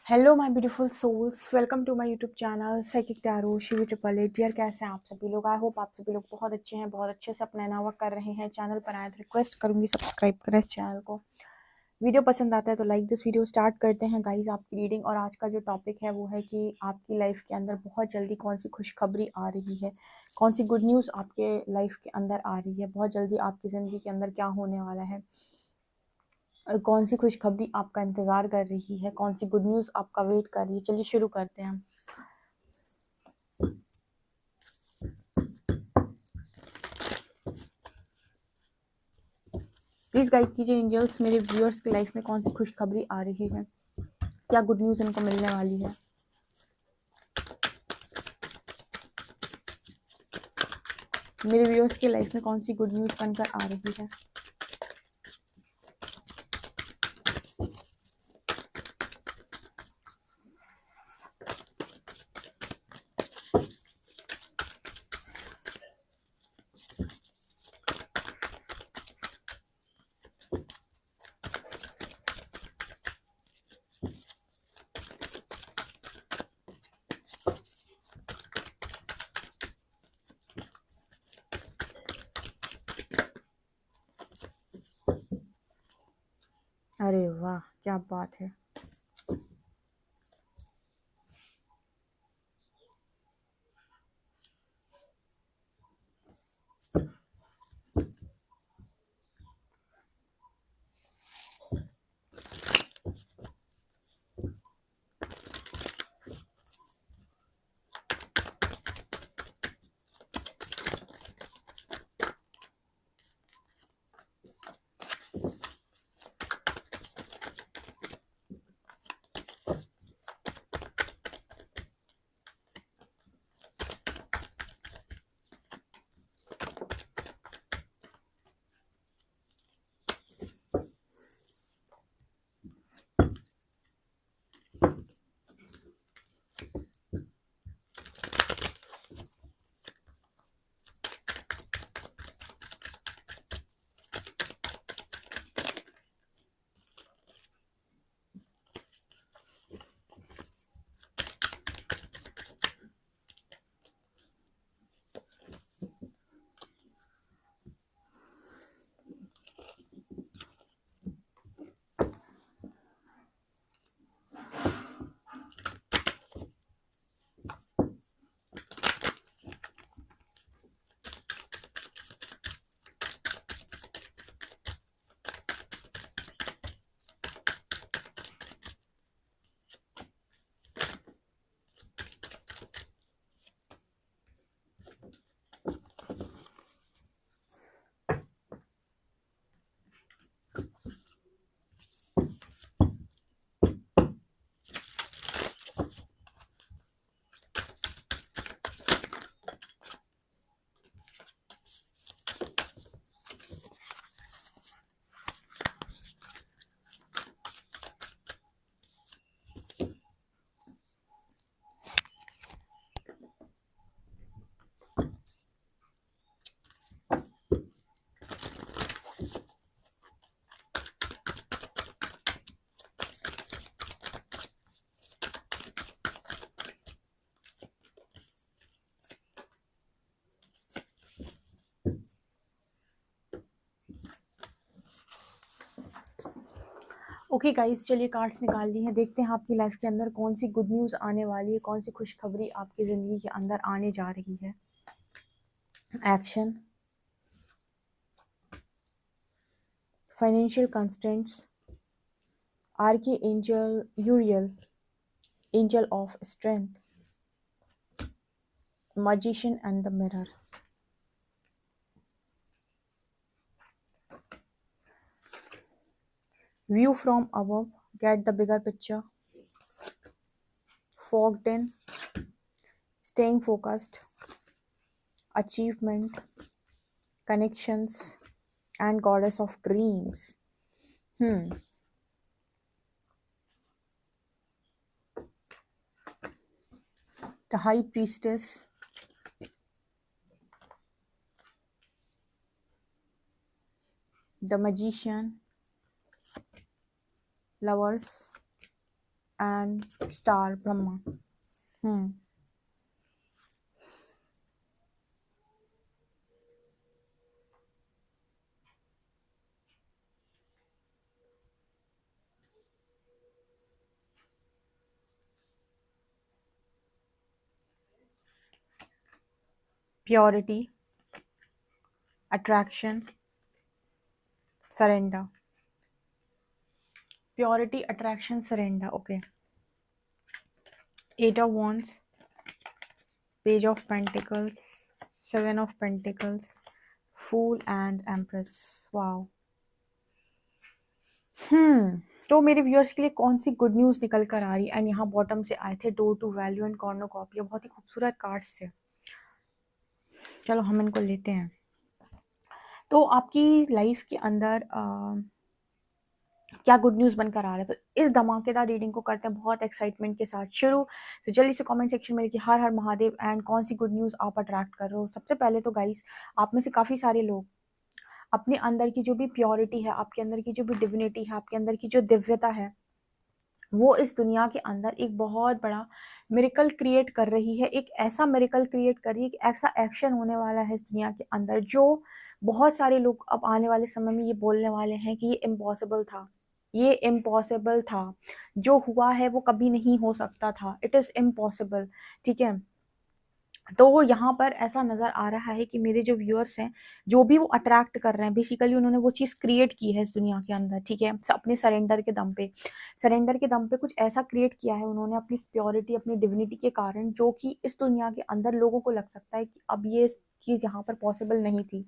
Hello my beautiful souls, welcome to my YouTube channel psychic tarot Shivi triple eight. Dear, कैसे हैं आप सभी लोग? आई होप आप सभी लोग बहुत अच्छे हैं, बहुत अच्छे से अपना नवा कर रहे हैं। चैनल पर आए तो रिक्वेस्ट करूंगी सब्सक्राइब करें इस चैनल को। वीडियो पसंद आता है तो लाइक दिस वीडियो। स्टार्ट करते हैं गाइज आपकी रीडिंग। और आज का जो टॉपिक है वो है कि आपकी लाइफ के अंदर बहुत जल्दी कौन सी खुशखबरी आ रही है, कौन सी गुड न्यूज़ आपके लाइफ के अंदर आ रही है, बहुत जल्दी आपकी ज़िंदगी के अंदर क्या होने वाला है, कौन सी खुशखबरी आपका इंतज़ार कर रही है, कौन सी गुड न्यूज़ आपका वेट कर रही है। चलिए शुरू करते हैं हम। प्लीज़ गाइड कीजिए एंजल्स, मेरे व्यूअर्स की लाइफ में कौन सी खुशखबरी आ रही है, क्या गुड न्यूज़ इनको मिलने वाली है। मेरे व्यूअर्स की लाइफ में कौन सी गुड न्यूज़ बनकर आ रही है। अरे वाह, क्या बात है। ओके गाइस, चलिए कार्ड्स निकाल ली हैं। देखते हैं आपकी लाइफ के अंदर कौन सी गुड न्यूज़ आने वाली है, कौन सी खुशखबरी आपकी ज़िंदगी के अंदर आने जा रही है। Action, financial constraints, Archie angel यूरियल, angel of strength, magician and the mirror. View from above, get the bigger picture. Fogged in, staying focused, achievement, connections, and goddess of dreams. The high priestess, the magician, lovers, and star Brahma. Purity, attraction, surrender. Purity, attraction, surrender. Okay. Eight of wands, page of pentacles, seven of pentacles, fool and empress. Wow. तो मेरे viewers के लिए कौन सी good news निकल कर आ रही है? And यहाँ बॉटम से आए थे डोर टू वैल्यू एंड कॉर्नोकॉपी, बहुत ही खूबसूरत कार्ड्स थे। चलो हम इनको लेते हैं। तो आपकी लाइफ के अंदर क्या गुड न्यूज़ बनकर आ रहा है? तो इस धमाकेदार रीडिंग को करते हैं बहुत एक्साइटमेंट के साथ शुरू। तो जल्दी से कमेंट सेक्शन में लिखिए हर हर महादेव एंड कौन सी गुड न्यूज़ आप अट्रैक्ट कर रहे हो। सबसे पहले तो गाइस, आप में से काफ़ी सारे लोग अपने अंदर की जो भी प्योरिटी है, आपके अंदर की जो भी डिविनिटी है, आपके अंदर की जो दिव्यता है, वो इस दुनिया के अंदर एक बहुत बड़ा मिरेकल क्रिएट कर रही है। एक ऐसा मिरेकल क्रिएट कर रही है, एक ऐसा एक्शन होने वाला है इस दुनिया के अंदर जो बहुत सारे लोग अब आने वाले समय में ये बोलने वाले हैं कि ये इम्पॉसिबल था, ये इम्पॉसिबल था, जो हुआ है वो कभी नहीं हो सकता था, इट इज़ इम्पॉसिबल। ठीक है। तो यहाँ पर ऐसा नज़र आ रहा है कि मेरे जो व्यूअर्स हैं, जो भी वो अट्रैक्ट कर रहे हैं, बेसिकली उन्होंने वो चीज़ क्रिएट की है इस दुनिया के अंदर। ठीक है। अपने सरेंडर के दम पे, सरेंडर के दम पे कुछ ऐसा क्रिएट किया है उन्होंने अपनी प्योरिटी, अपनी डिविनिटी के कारण, जो कि इस दुनिया के अंदर लोगों को लग सकता है कि अब ये चीज़ यहाँ पर पॉसिबल नहीं थी,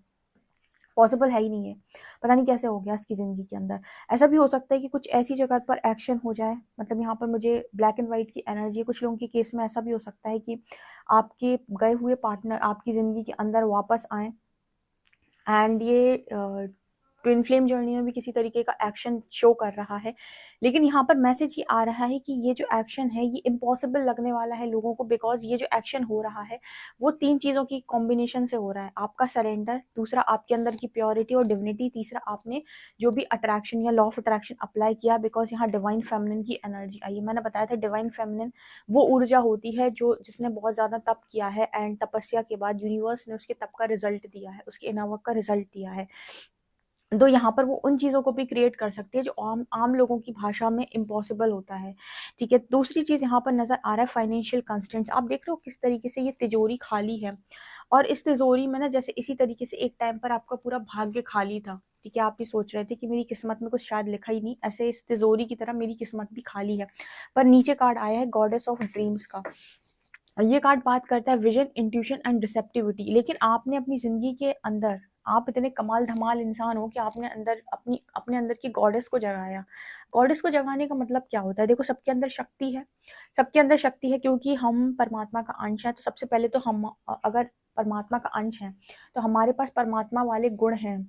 पॉसिबल है ही नहीं है, पता नहीं कैसे हो गया इसकी ज़िंदगी के अंदर। ऐसा भी हो सकता है कि कुछ ऐसी जगह पर एक्शन हो जाए, मतलब यहाँ पर मुझे ब्लैक एंड वाइट की एनर्जी है। कुछ लोगों के केस में ऐसा भी हो सकता है कि आपके गए हुए पार्टनर आपकी ज़िंदगी के अंदर वापस आएँ एंड ये ट्विन फ्लेम जर्नी में भी किसी तरीके का एक्शन शो कर रहा है। लेकिन यहाँ पर मैसेज ये आ रहा है कि ये जो एक्शन है ये इम्पॉसिबल लगने वाला है लोगों को, बिकॉज ये जो एक्शन हो रहा है वो तीन चीज़ों की कॉम्बिनेशन से हो रहा है। आपका सरेंडर, दूसरा आपके अंदर की प्योरिटी और डिविनिटी, तीसरा आपने जो भी अट्रैक्शन या लॉ ऑफ अट्रैक्शन अप्लाई किया, बिकॉज यहाँ डिवाइन फेमिनिन की एनर्जी आई है। मैंने बताया था डिवाइन फेमिनिन वो ऊर्जा होती है जो जिसने बहुत ज़्यादा तप किया है एंड तपस्या के बाद यूनिवर्स ने उसके तप का रिजल्ट दिया है, उसके इनावर्क का रिजल्ट दिया है। तो यहाँ पर वो उन चीज़ों को भी क्रिएट कर सकती है जो आम आम लोगों की भाषा में इम्पॉसिबल होता है। ठीक है। दूसरी चीज़ यहाँ पर नज़र आ रहा है फाइनेंशियल कंस्ट्रेंट्स। आप देख रहे हो किस तरीके से ये तिजोरी खाली है, और इस तिजोरी में ना जैसे इसी तरीके से एक टाइम पर आपका पूरा भाग्य खाली था। ठीक है। आप भी सोच रहे थे कि मेरी किस्मत में कुछ शायद लिखा ही नहीं, ऐसे इस तिजोरी की तरह मेरी किस्मत भी खाली है। पर नीचे कार्ड आया है गॉडेस ऑफ ड्रीम्स का। ये कार्ड बात करता है विजन, इंट्यूशन एंड रिसेप्टिविटी। लेकिन आपने अपनी ज़िंदगी के अंदर, आप इतने कमाल धमाल इंसान हो कि आपने अंदर अपने अंदर की गॉडेस को जगाया। गॉडेस को जगाने का मतलब क्या होता है? देखो, सबके अंदर शक्ति है, सबके अंदर शक्ति है, क्योंकि हम परमात्मा का अंश है। तो सबसे पहले तो हम अगर परमात्मा का अंश हैं तो हमारे पास परमात्मा वाले गुण हैं।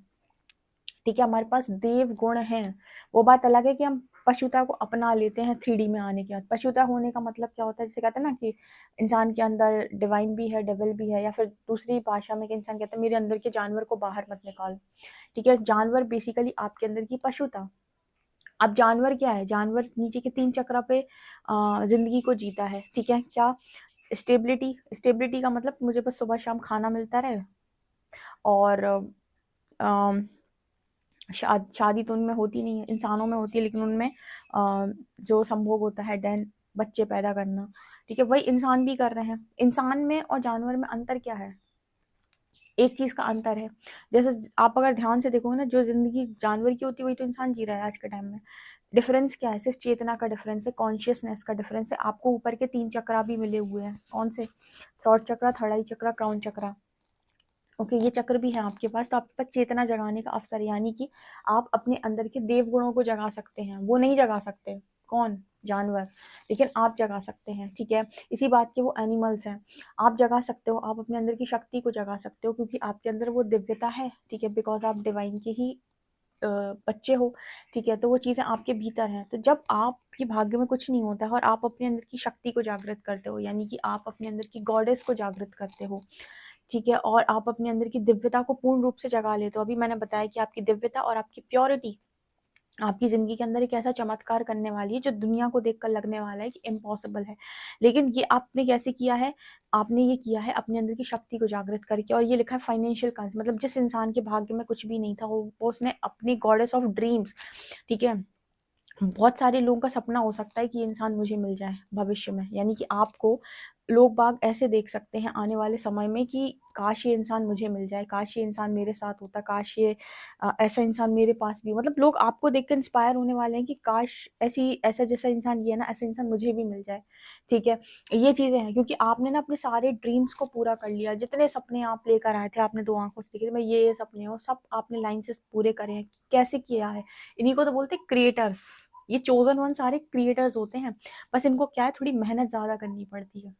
ठीक है। हमारे पास देव गुण हैं। वो बात अलग है कि हम पशुता को अपना लेते हैं 3D में आने के बाद। पशुता होने का मतलब क्या होता है? जैसे कहते हैं ना कि इंसान के अंदर डिवाइन भी है, डेविल भी है, या फिर दूसरी भाषा में कि इंसान कहता है मेरे अंदर के जानवर को बाहर मत निकाल। ठीक है। जानवर बेसिकली आपके अंदर की पशुता। अब जानवर क्या है? जानवर नीचे के 3 चक्र पे जिंदगी को जीता है। ठीक है। क्या? स्टेबिलिटी। स्टेबिलिटी का मतलब मुझे बस सुबह शाम खाना मिलता रहे, और शादी तो उनमें होती नहीं है, इंसानों में होती है, लेकिन उनमें जो संभोग होता है, देन बच्चे पैदा करना। ठीक है। वही इंसान भी कर रहे हैं। इंसान में और जानवर में अंतर क्या है? एक चीज़ का अंतर है। जैसे आप अगर ध्यान से देखोगे ना, जो ज़िंदगी जानवर की होती है वही तो इंसान जी रहा है आज के टाइम में। डिफरेंस क्या है? सिर्फ चेतना का डिफरेंस है, कॉन्शियसनेस का डिफरेंस है। आपको ऊपर के 3 चक्रा भी मिले हुए हैं। कौन से? शॉर्ट चक्रा, थर्ड आई चक्रा, क्राउन चक्रा। ओके। ये चक्र भी है आपके पास। तो आपके पास चेतना जगाने का अवसर, यानी कि आप अपने अंदर के देव गुणों को जगा सकते हैं। वो नहीं जगा सकते। कौन? जानवर। लेकिन आप जगा सकते हैं। ठीक है। इसी बात के वो एनिमल्स हैं। आप जगा सकते हो, आप अपने अंदर की शक्ति को जगा सकते हो, क्योंकि आपके अंदर वो दिव्यता है। ठीक है। बिकॉज आप डिवाइन के ही बच्चे हो। ठीक है। तो वो चीज़ें आपके भीतर हैं। तो जब आपके भाग्य में कुछ नहीं होता है और आप अपने अंदर की शक्ति को जागृत करते हो, यानी कि आप अपने अंदर की गॉडेस को जागृत करते हो। ठीक है। और आप अपने अंदर की दिव्यता को पूर्ण रूप से जगा लेते हो। अभी मैंने बताया कि आपकी दिव्यता और आपकी प्योरिटी आपकी ज़िंदगी के अंदर एक ऐसा चमत्कार करने वाली है जो दुनिया को देखकर लगने वाला है कि इम्पॉसिबल है। लेकिन ये आपने कैसे किया है? आपने ये किया है अपने अंदर की शक्ति को जागृत करके, और ये लिखा है फाइनेंशियल कांस, मतलब जिस इंसान के भाग्य में कुछ भी नहीं था, वो उसने अपनी गॉडेस ऑफ ड्रीम्स, ठीक है? बहुत सारे लोगों का सपना हो सकता है कि ये इंसान मुझे मिल जाए भविष्य में, यानी कि आपको लोग बाग ऐसे देख सकते हैं आने वाले समय में कि काश ये इंसान मुझे मिल जाए, काश ये इंसान मेरे साथ होता, काश ये ऐसा इंसान मेरे पास भी हो। मतलब लोग आपको देख कर इंस्पायर होने वाले हैं कि काश ऐसा जैसा इंसान ये है ना, ऐसा इंसान मुझे भी मिल जाए, ठीक है? ये चीज़ें हैं क्योंकि आपने ना अपने सारे ड्रीम्स को पूरा कर लिया। जितने सपने आप लेकर आए थे, आपने 2 आँखों से देखे थे, मैं ये सपने हो, सब आपने लाइन से पूरे करे हैं। कैसे किया है? इन्हीं को तो बोलते हैं क्रिएटर्स। ये चोज़न वन सारे क्रिएटर्स होते हैं। बस इनको क्या है, थोड़ी मेहनत ज़्यादा करनी पड़ती है।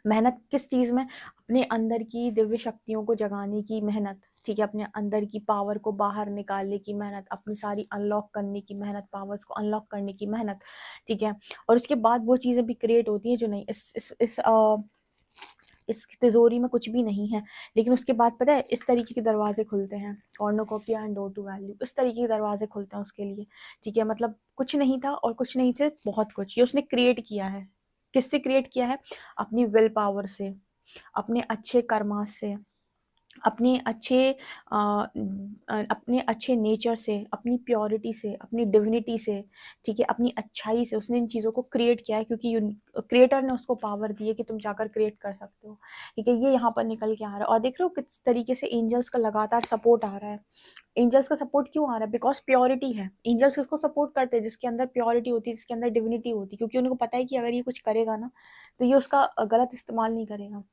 मेहनत किस चीज़ में? अपने अंदर की दिव्य शक्तियों को जगाने की मेहनत, ठीक है? अपने अंदर की पावर को बाहर निकालने की मेहनत, अपनी सारी अनलॉक करने की मेहनत, पावर्स को अनलॉक करने की मेहनत, ठीक है? और उसके बाद वो चीज़ें भी क्रिएट होती हैं जो नहीं इस तिजोरी में कुछ भी नहीं है, लेकिन उसके बाद पता है इस तरीके के दरवाजे खुलते हैं, cornucopia and door to value, इस तरीके के दरवाजे खुलते हैं उसके लिए, ठीक है? मतलब कुछ नहीं था और कुछ नहीं थे बहुत कुछ, ये उसने क्रिएट किया है। किससे क्रिएट किया है? अपनी विल पावर से, अपने अच्छे कर्मा से, अपने अच्छे अपने अच्छे नेचर से, अपनी प्योरिटी से, अपनी डिविनिटी से, ठीक है? अपनी अच्छाई से उसने इन चीज़ों को क्रिएट किया है क्योंकि क्रिएटर ने उसको पावर दी है कि तुम जाकर क्रिएट कर सकते हो, ठीक है? ये यहाँ पर निकल के आ रहा है और देख रहे हो किस तरीके से एंजल्स का लगातार सपोर्ट आ रहा है। एंजल्स का सपोर्ट क्यों आ रहा है? बिकॉज़ प्योरिटी है। एंजल्स किसको सपोर्ट करते हैं? जिसके अंदर प्योरिटी होती है, जिसके अंदर डिविनिटी होती है, क्योंकि उनको पता है कि अगर ये कुछ करेगा ना, तो ये उसका गलत इस्तेमाल नहीं करेगा।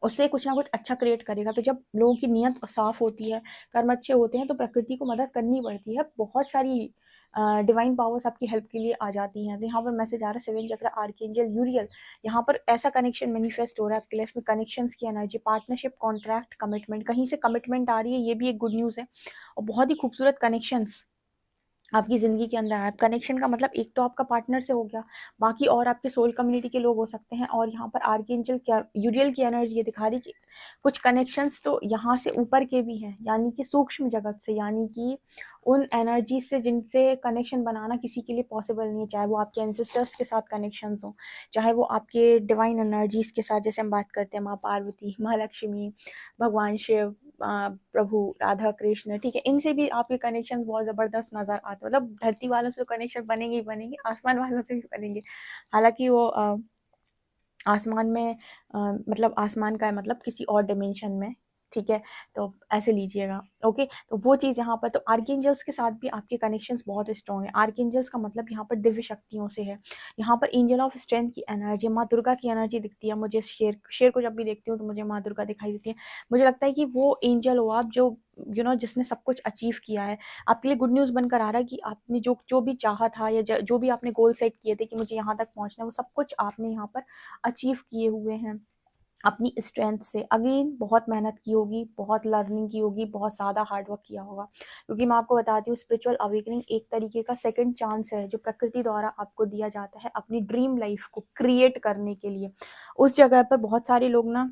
उससे कुछ ना कुछ अच्छा क्रिएट करेगा। तो जब लोगों की नीयत साफ होती है, कर्म अच्छे होते हैं, तो प्रकृति को मदद करनी पड़ती है। बहुत सारी डिवाइन पावर्स आपकी हेल्प के लिए आ जाती हैं। तो यहाँ पर मैसेज आ रहा है 7 चक्र आर्कएंजल यूरियल, यहाँ पर ऐसा कनेक्शन मैनिफेस्ट हो रहा है आपके लाइफ में, कनेक्शंस की एनर्जी, पार्टनरशिप, कॉन्ट्रैक्ट, कमिटमेंट, कहीं से कमिटमेंट आ रही है, ये भी एक गुड न्यूज़ है। और बहुत ही खूबसूरत कनेक्शंस आपकी ज़िंदगी के अंदर आया। कनेक्शन का मतलब एक तो आपका पार्टनर से हो गया, बाकी और आपके सोल कम्युनिटी के लोग हो सकते हैं। और यहाँ पर आर्कएंजल क्या यूरियल की एनर्जी ये दिखा रही कि कुछ कनेक्शंस तो यहाँ से ऊपर के भी हैं, यानी कि सूक्ष्म जगत से, यानी कि उन एनर्जी से जिनसे कनेक्शन बनाना किसी के लिए पॉसिबल नहीं है। चाहे वो आपके एंसेस्टर्स के साथ कनेक्शंस हों, चाहे वो आपके डिवाइन एनर्जीज़ के साथ, जैसे हम बात करते हैं माँ पार्वती, माँ लक्ष्मी, भगवान शिव, प्रभु राधा कृष्ण, ठीक है? इनसे भी आपके कनेक्शन बहुत ज़बरदस्त नज़र आते हैं। मतलब धरती वालों से तो कनेक्शन बनेंगे ही बनेंगे, आसमान वालों से भी बनेंगे। हालांकि वो आसमान में मतलब आसमान का है, मतलब किसी और डिमेंशन में, ठीक है? तो ऐसे लीजिएगा, ओके? तो वो चीज़ यहाँ पर, तो आर्कएंजल्स के साथ भी आपके कनेक्शंस बहुत स्ट्रॉन्ग है। आर्कएंजल्स का मतलब यहाँ पर दिव्य शक्तियों से है। यहाँ पर एंजल ऑफ स्ट्रेंथ की एनर्जी, माँ दुर्गा की एनर्जी दिखती है मुझे। शेर को जब भी देखती हूँ तो मुझे माँ दुर्गा दिखाई देती है। मुझे लगता है कि वो एंजल हो आप जो जिसने सब कुछ अचीव किया है। आपके लिए गुड न्यूज़ बनकर आ रहा है कि आपने जो जो भी चाहा था, या जो भी आपने गोल सेट किए थे कि मुझे यहाँ तक पहुँचना है, वो सब कुछ आपने यहाँ पर अचीव किए हुए हैं अपनी स्ट्रेंथ से। अगेन बहुत मेहनत की होगी, बहुत लर्निंग की होगी, बहुत ज़्यादा हार्ड वर्क किया होगा, क्योंकि मैं आपको बताती हूँ स्पिरिचुअल अवेकनिंग एक तरीके का सेकंड चांस है जो प्रकृति द्वारा आपको दिया जाता है अपनी ड्रीम लाइफ को क्रिएट करने के लिए। उस जगह पर बहुत सारे लोग ना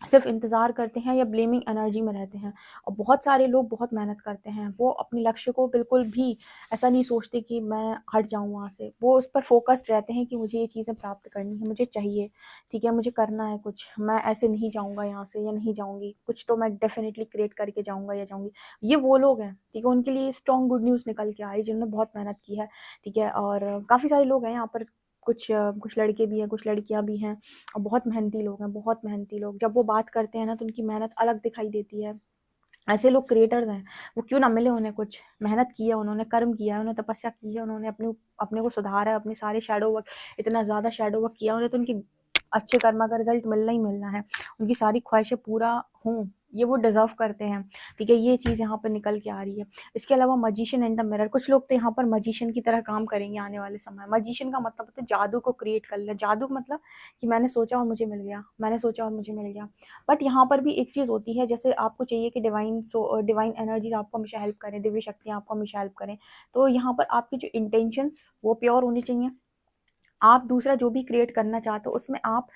सिर्फ इंतज़ार करते हैं या ब्लेमिंग एनर्जी में रहते हैं, और बहुत सारे लोग बहुत मेहनत करते हैं। वो अपने लक्ष्य को बिल्कुल भी ऐसा नहीं सोचते कि मैं हट जाऊँ वहाँ से, वो उस पर फोकस्ड रहते हैं कि मुझे ये चीज़ें प्राप्त करनी है, मुझे चाहिए, ठीक है? मुझे करना है कुछ, मैं ऐसे नहीं जाऊँगा यहाँ से या नहीं जाऊँगी, कुछ तो मैं डेफिनेटली क्रिएट करके जाऊँगा या जाऊँगी। ये वो लोग हैं, ठीक है? उनके लिए स्ट्रॉन्ग गुड न्यूज़ निकल के आ रही है जिन्होंने बहुत मेहनत की है, ठीक है? और काफ़ी सारे लोग हैं यहाँ पर, कुछ लड़के भी हैं, कुछ लड़कियाँ भी हैं, और बहुत मेहनती लोग हैं, बहुत मेहनती लोग। जब वो बात करते हैं ना तो उनकी मेहनत अलग दिखाई देती है। ऐसे लोग क्रिएटर्स हैं, वो क्यों ना मिले उन्हें कुछ, मेहनत की है उन्होंने, कर्म किया है, उन्होंने तपस्या की है, उन्होंने अपने को सुधारा है, अपने सारे शैडो वर्क, इतना ज़्यादा शैडो वर्क किया उन्हें, तो उनकी अच्छे कर्मा का रिजल्ट मिलना ही मिलना है। उनकी सारी ख्वाहिशें पूरा हों, ये वो डिज़र्व करते हैं, ठीक है? ये चीज़ यहाँ पर निकल के आ रही है। इसके अलावा मजिशियन इन द मिरर, कुछ लोग तो यहाँ पर मजिशियन की तरह काम करेंगे आने वाले समय। मजिशियन का मतलब होता है जादू को क्रिएट कर लेना। जादू मतलब कि मैंने सोचा और मुझे मिल गया, मैंने सोचा और मुझे मिल गया। बट यहाँ पर भी एक चीज़ होती है, जैसे आपको चाहिए कि डिवाइन एनर्जीज आपको हमेशा हेल्प करें, दिव्य शक्तियाँ आपको हमेशा हेल्प करें, तो यहाँ पर आपकी जो इंटेंशंस वो प्योर होनी चाहिए। आप दूसरा जो भी क्रिएट करना चाहते हो उसमें आप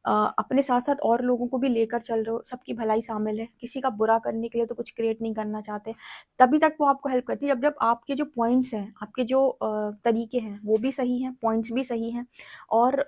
अपने साथ साथ और लोगों को भी लेकर चल रहे हो, सबकी भलाई शामिल है, किसी का बुरा करने के लिए तो कुछ क्रिएट नहीं करना चाहते, तभी तक वो आपको हेल्प करती है जब जब आपके जो पॉइंट्स हैं, आपके जो तरीके हैं वो भी सही हैं, पॉइंट्स भी सही हैं, और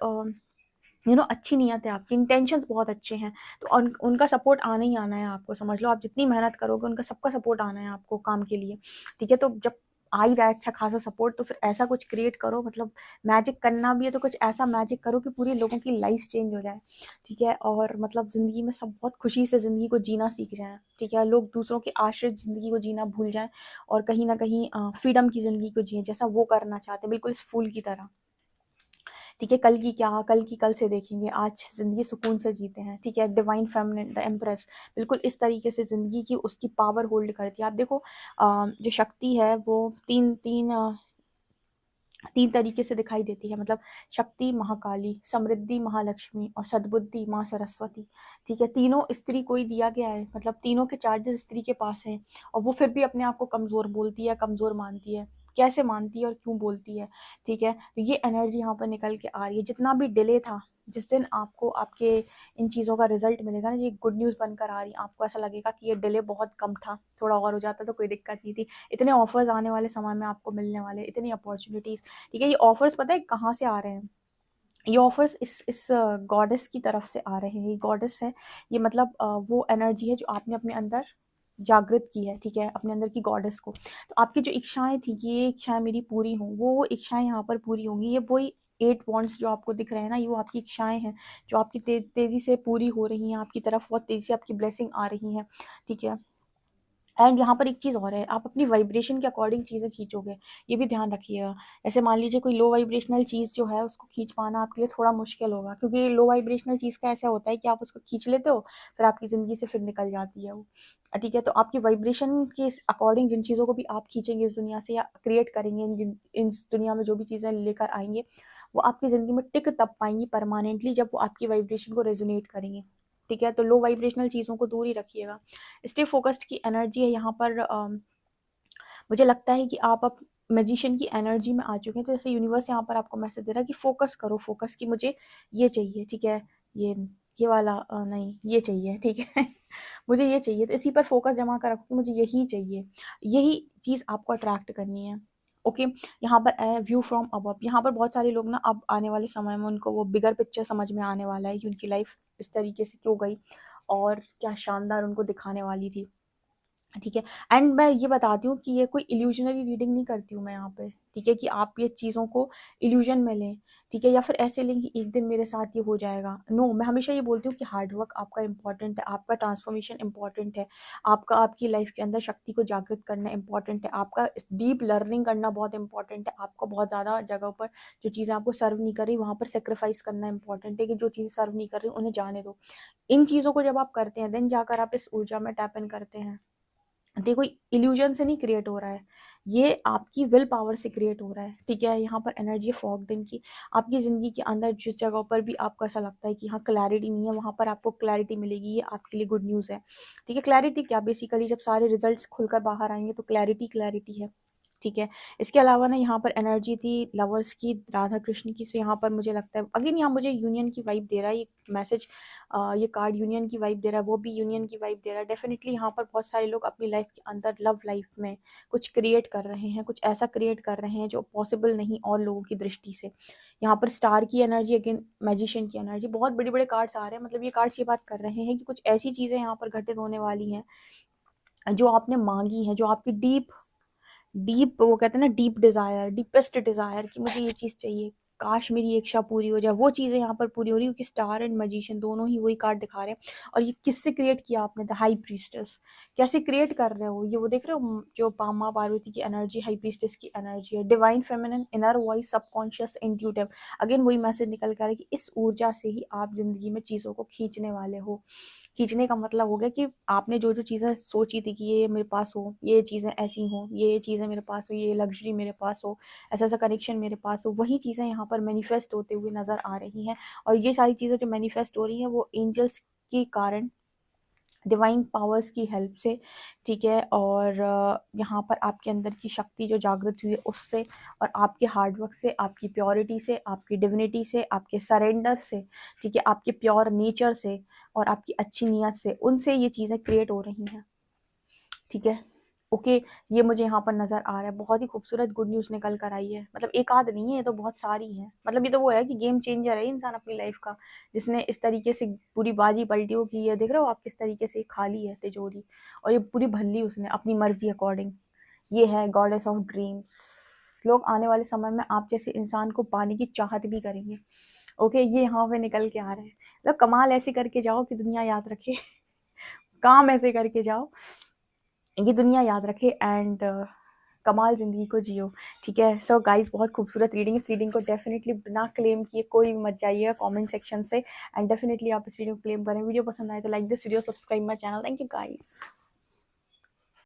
अच्छी नीयत है, आपकी इंटेंशंस बहुत अच्छे हैं, तो उनका सपोर्ट आना ही आना है आपको, समझ लो। आप जितनी मेहनत करोगे उनका सबका सपोर्ट आना है आपको काम के लिए, ठीक है। तो जब आ ही रहा है अच्छा खासा सपोर्ट, तो फिर ऐसा कुछ क्रिएट करो, मतलब मैजिक करना भी है तो कुछ ऐसा मैजिक करो कि पूरी लोगों की लाइफ चेंज हो जाए, ठीक है। और मतलब ज़िंदगी में सब बहुत खुशी से ज़िंदगी को जीना सीख जाएँ, ठीक है। लोग दूसरों के आश्रित ज़िंदगी को जीना भूल जाएँ और कहीं न कहीं फ्रीडम की ज़िंदगी को जिएँ, जैसा वो करना चाहते हैं, बिल्कुल इस फूल की तरह। ठीक है, कल की क्या, कल की कल से देखेंगे, आज ज़िंदगी सुकून से जीते हैं, ठीक है। डिवाइन फेमिनिन, द एम्प्रेस, बिल्कुल इस तरीके से ज़िंदगी की उसकी पावर होल्ड करती है। आप देखो जो शक्ति है वो तीन तरीके से दिखाई देती है, मतलब शक्ति महाकाली, समृद्धि महालक्ष्मी और सद्बुद्धि माँ सरस्वती, ठीक है। तीनों स्त्री को ही दिया गया है, मतलब तीनों के चार्जेस स्त्री के पास हैं, और वो फिर भी अपने आप को कमज़ोर बोलती है, कमज़ोर मानती है। कैसे मानती है और क्यों बोलती है, ठीक है। तो ये एनर्जी यहाँ पर निकल के आ रही है। जितना भी डिले था, जिस दिन आपको आपके इन चीज़ों का रिजल्ट मिलेगा ना, ये गुड न्यूज़ बनकर आ रही है, आपको ऐसा लगेगा कि ये डिले बहुत कम था, थोड़ा और हो जाता तो कोई दिक्कत नहीं थी। इतने ऑफर्स आने वाले समय में आपको मिलने वाले, इतनी अपॉर्चुनिटीज़, ठीक है। ये ऑफर्स पता है कहाँ से आ रहे हैं? ये ऑफर्स इस गॉडेस की तरफ से आ रहे हैं। ये गॉडेस है, ये मतलब वो एनर्जी है जो आपने अपने अंदर जागृत की है, ठीक है, अपने अंदर की गॉडेस को। तो आपकी जो इच्छाएं थी कि ये इच्छाएं मेरी पूरी हों, वो इच्छाएं यहाँ पर पूरी होंगी। ये वही 8 वॉन्ट्स जो आपको दिख रहे हैं ना, ये वो आपकी इच्छाएं हैं जो आपकी तेजी से पूरी हो रही हैं, आपकी तरफ बहुत तेजी से आपकी ब्लेसिंग आ रही हैं, ठीक है। एंड यहाँ पर एक चीज़ और है, आप अपनी वाइब्रेशन के अकॉर्डिंग चीज़ें खींचोगे, ये भी ध्यान रखिएगा। ऐसे मान लीजिए कोई लो वाइब्रेशनल चीज़ जो है उसको खींच पाना आपके लिए थोड़ा मुश्किल होगा, क्योंकि लो वाइब्रेशनल चीज़ का ऐसा होता है कि आप उसको खींच लेते हो, फिर आपकी ज़िंदगी से फिर निकल जाती है वो, ठीक है। तो आपकी वाइब्रेशन के अकॉर्डिंग जिन चीज़ों को भी आप खींचेंगे इस दुनिया से या क्रिएट करेंगे, इस दुनिया में जो भी चीज़ें लेकर आएंगे, वो आपकी ज़िंदगी में टिक तब पाएंगी परमानेंटली, जब वो आपकी वाइब्रेशन को रेजोनेट करेंगे, ठीक है। तो लो वाइब्रेशनल चीज़ों को दूर ही रखिएगा। स्टे फोकस्ड की एनर्जी है यहाँ पर। मुझे लगता है कि आप अब मैजिशियन की एनर्जी में आ चुके हैं, तो जैसे यूनिवर्स यहाँ पर आपको मैसेज दे रहा है कि फोकस करो, फोकस की मुझे ये चाहिए, ठीक है। ये ये वाला नहीं, ये चाहिए, ठीक है। मुझे ये चाहिए, तो इसी पर फोकस जमा कर रखो कि मुझे यही चाहिए, यही चीज़ आपको अट्रैक्ट करनी है, ओके। यहाँ पर व्यू फ्रॉम अबव, यहाँ पर बहुत सारे लोग ना अब आने वाले समय में उनको वो बिगर पिक्चर समझ में आने वाला है कि उनकी लाइफ इस तरीके से क्यों गई और क्या शानदार उनको दिखाने वाली थी, ठीक है। एंड मैं ये बताती हूँ कि ये कोई इल्यूजनरी रीडिंग नहीं करती हूँ मैं यहाँ पे, ठीक है, कि आप ये चीज़ों को इल्यूजन में लें, ठीक है, या फिर ऐसे लें कि एक दिन मेरे साथ ये हो जाएगा। नो, मैं हमेशा ये बोलती हूँ कि हार्ड वर्क आपका इंपॉर्टेंट है, आपका ट्रांसफॉर्मेशन इंपॉर्टेंट है, आपका आपकी लाइफ के अंदर शक्ति को जागृत करना इंपॉर्टेंट है, आपका डीप लर्निंग करना बहुत इंपॉर्टेंट है, आपको बहुत ज़्यादा जगह पर जो चीज़ें आपको सर्व नहीं कर रही वहाँ पर सेक्रीफाइस करना इंपॉर्टेंट है, कि जो चीज़ें सर्व नहीं कर रही उन्हें जाने दो। इन चीज़ों को जब आप करते हैं, देन जाकर आप इस ऊर्जा में टैप इन करते हैं। देखो, इल्यूजन से नहीं क्रिएट हो रहा है, ये आपकी विल पावर से क्रिएट हो रहा है, ठीक है। यहाँ पर एनर्जी फॉगडिंग की, आपकी ज़िंदगी के अंदर जिस जगह पर भी आपको ऐसा लगता है कि हाँ क्लैरिटी नहीं है, वहाँ पर आपको क्लैरिटी मिलेगी, ये आपके लिए गुड न्यूज़ है, ठीक है। क्लैरिटी क्या, बेसिकली जब सारे रिजल्ट्स खुलकर बाहर आएंगे तो क्लैरिटी क्लैरिटी है, ठीक है। इसके अलावा ना यहाँ पर एनर्जी थी लवर्स की, राधा कृष्ण की, सो यहाँ पर मुझे लगता है अगेन यहाँ मुझे यूनियन की वाइब दे रहा है ये मैसेज, ये कार्ड यूनियन की वाइब दे रहा है, वो भी यूनियन की वाइब दे रहा है। डेफिनेटली यहाँ पर बहुत सारे लोग अपनी लाइफ के अंदर लव लाइफ में कुछ क्रिएट कर रहे हैं, कुछ ऐसा क्रिएट कर रहे हैं जो पॉसिबल नहीं और लोगों की दृष्टि से। यहाँ पर स्टार की एनर्जी, अगेन मैजिशियन की एनर्जी, बहुत बड़े बड़े कार्ड्स आ रहे हैं, मतलब ये कार्ड्स ये बात कर रहे हैं कि कुछ ऐसी चीज़ें यहाँ पर घटित होने वाली हैं जो आपने मांगी हैं, जो आपकी डीप डीप, वो कहते हैं ना डीप डिज़ायर, डीपेस्ट डिज़ायर, कि मुझे ये चीज़ चाहिए, काश मेरी ये इच्छा पूरी हो जाए, वो चीज़ें यहाँ पर पूरी हो रही है, क्योंकि स्टार एंड मैजिशियन दोनों ही वही कार्ड दिखा रहे हैं। और ये किससे क्रिएट किया आपने? The high priestess. कैसे क्रिएट कर रहे हो ये, वो देख रहे हो, जो माँ पार्वती की एनर्जी, हाई प्रीस्टेस की एनर्जी है, divine feminine, inner voice, subconscious, intuitive. Again वही मैसेज निकल कर है कि इस ऊर्जा से ही आप जिंदगी में चीज़ों को खींचने वाले हो। खींचने का मतलब हो गया कि आपने जो जो चीज़ें सोची थी कि ये मेरे पास हो, ये चीज़ें ऐसी हों, ये चीज़ें मेरे पास हो, ये लग्जरी मेरे पास हो, ऐसा ऐसा कनेक्शन मेरे पास हो, वही चीज़ें यहाँ पर मैनिफेस्ट होते हुए नज़र आ रही हैं। और ये सारी चीज़ें जो मैनिफेस्ट हो रही हैं वो एंजल्स के कारण डिवाइन पावर्स की हेल्प से, ठीक है। और यहाँ पर आपके अंदर की शक्ति जो जागृत हुई है उससे, और आपके हार्डवर्क से, आपकी प्योरिटी से, आपकी डिविनिटी से, आपके सरेंडर से, ठीक है, आपके प्योर नेचर से और आपकी अच्छी नीयत से, उनसे ये चीज़ें क्रिएट हो रही हैं, ठीक है। ओके, ये मुझे यहाँ पर नज़र आ रहा है। बहुत ही खूबसूरत गुड न्यूज़ निकल कर आई है। मतलब एक आध नहीं है, ये तो बहुत सारी है। मतलब ये तो वो है कि गेम चेंजर है इंसान अपनी लाइफ का, जिसने इस तरीके से पूरी बाजी पलटियों की है। देख रहे हो आप किस तरीके से खाली है तिजोरी, और ये पूरी भर ली उसने अपनी मर्जी अकॉर्डिंग। ये है गॉडेस ऑफ ड्रीम्स। लोग आने वाले समय में आप जैसे इंसान को पाने की चाहत भी करेंगे। ओके, ये यहाँ पे निकल के आ रहे हैं। मतलब कमाल ऐसे करके जाओ कि दुनिया याद रखे काम ऐसे करके जाओ ये दुनिया याद रखे, एंड कमाल ज़िंदगी को जियो, ठीक है। सो गाइस, बहुत खूबसूरत रीडिंग। इस रीडिंग को डेफिनेटली बिना क्लेम किए कोई भी मत जाइएगा कमेंट सेक्शन से, एंड डेफिनेटली आप इस रीडिंग को क्लेम करें। वीडियो पसंद आए तो like this video, subscribe my channel. Thank you guys.